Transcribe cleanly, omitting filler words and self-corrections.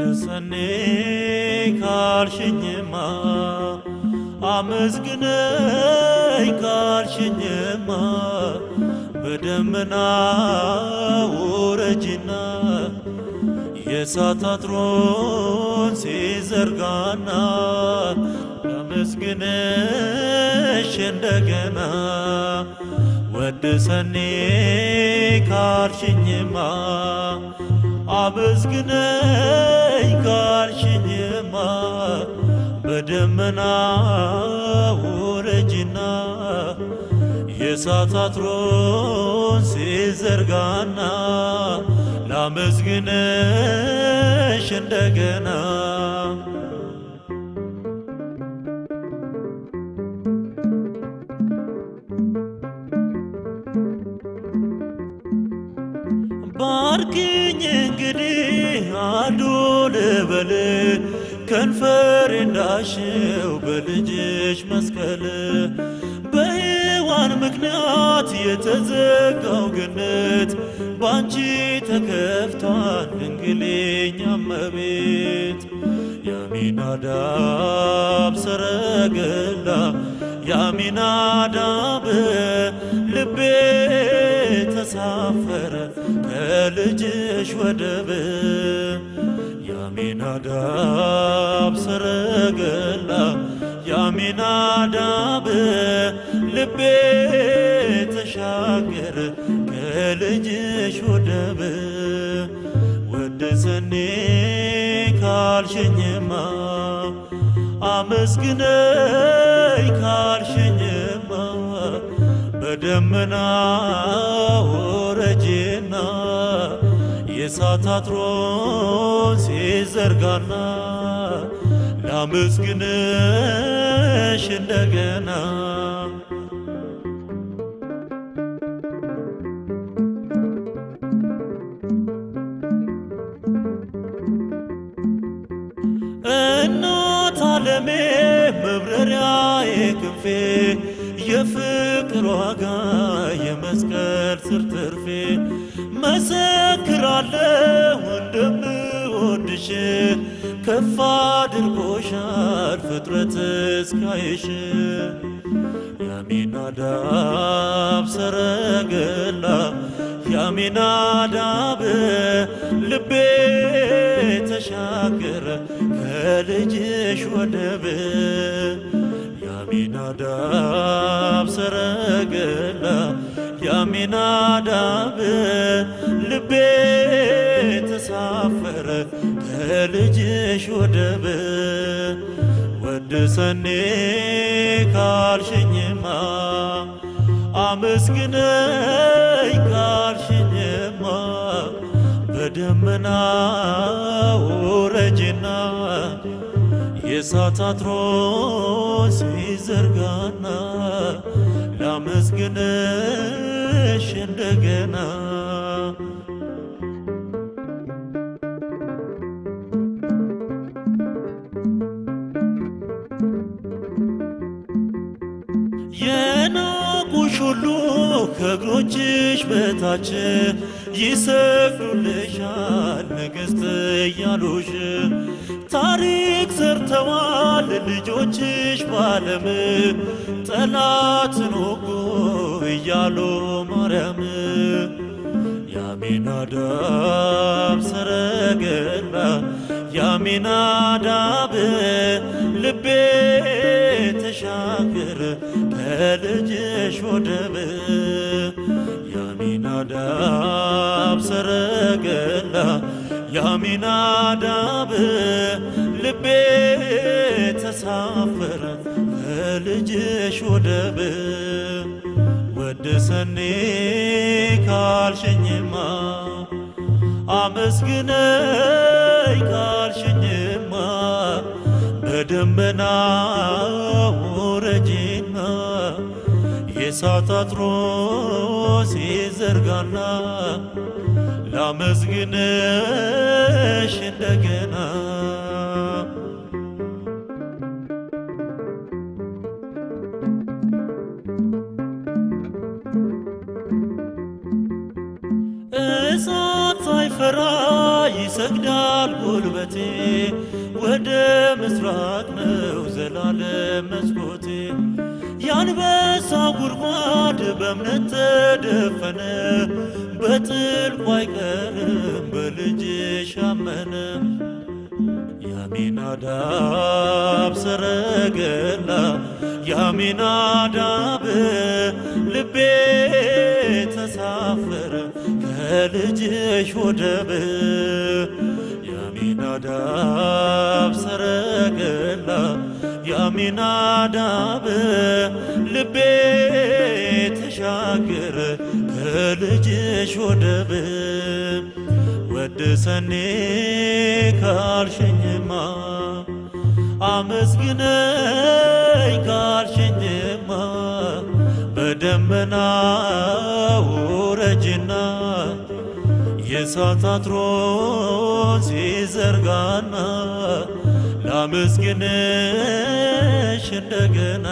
ወድሰኔ ካልሽኝማ አመስግነኝ ካልሽኝማ በደመና ውረጂና የእሳት አጥሩን ሲዘርጋና ላመስግንሽ እንደገና ወድሰኔ ካልሽኝማ አመስግነኝ ካልሽኝማ በደመና ውረጂና የእሳት አጥሩን ሲዘርጋና ላመስግንሽ እንደገና ባርኪኝ እንግዲህ አንዱ ልበል ከንፈሬ እንዳሽው በልጅሽ መስቀል በሔዋን ምክንያት የተዘጋው ገነት ባንቺ ተከፍቷል ድንግልኛ እመቤት የአሚናዳብ ሰረገላ የአሚናዳብ ልቤ ተሳፈረ ከልጅሽ ወደብ የአሚናዳብ ሰረገላ የአሚናዳብ ልቤ ተሻገረ ከልጅሽ ወደብ ወድሰኔ ካልሽኝማ አመስግነኝ ካልሽኝማ በደመና ውረጂና የእሳት አጥሩን ሲዘርጋና ላመስግንሽ እንደገና እናት ዓለሜ መብረሪያዬ ክንፌ የፍቅር ዋጋ የመስቀል ስር ትርፌ መሰክራለሁ እንደምወድሽ ከፍ አድርጎሻል ፍጥረት እስካይሽ የአሚናዳብ ሰረገላ የአሚናዳብ ልቤ ተሻገረ ከልጅሽ ወደብ የአሚናዳብ ሰረገላ የአሚናዳብ ልቤ ተሳፈረ ከልጅሽ ወደብ ወድሰኔ ካልሽኝማ አመስግነኝ ካልሽኝማ በደመና ውረጂና የእሳት አጥሩን ሲዘርጋና ላመስግንሽ እንደገና የናቁሽ ሁሉ ከእግሮችሽ በታች ይሰግዱልሻል ንግሥት እያሉሽ ታሪክ ሰርተዋል ልጆችሽ ባለም ጠላትን ወጉ እያሉ ማርያም የአሚናዳብ ሰረገላ የአሚናዳብ ልቤ ተሻገረ ከልጅሽ ወደብ የአሚናዳብ ሰረገላ የአሚናዳብ ልቤ ተሳፈረ ከልጅሽ ወደብ ወድሰኔ ካልሽኝማ አመስግነኝ ካልሽኝማ በደመና ውረጂና የእሳት አጥሩን ሲዘርጋና ላመስግንሽ እንደገና እሳት ሳይፈራ ይሰግዳል ጉልበቴ። ወደ ምስራቅ ነው ዘላለም መስኮቴ። የአንበሳ ጉድጓድ በእምነት ተደፈነ። በጥልቁ አይቀርም በልጅሽ አመነ። የአሚናዳብ ሰረገላ የአሚናዳብ ልቤ ተሳፈረ ከልጅሽ ወደብ። የአሚናዳብ ሰረገላ የአሚናዳብ ልቤ ተሻገረ ከልጅሽ ወደብ። ወድሰኔ ካልሽኝማ አመስግነኝ ካልሽኝማ በደመና ውረጅና የእሳት አጥሩን ሲዘርጋና ላመስግንሽ እንደገና።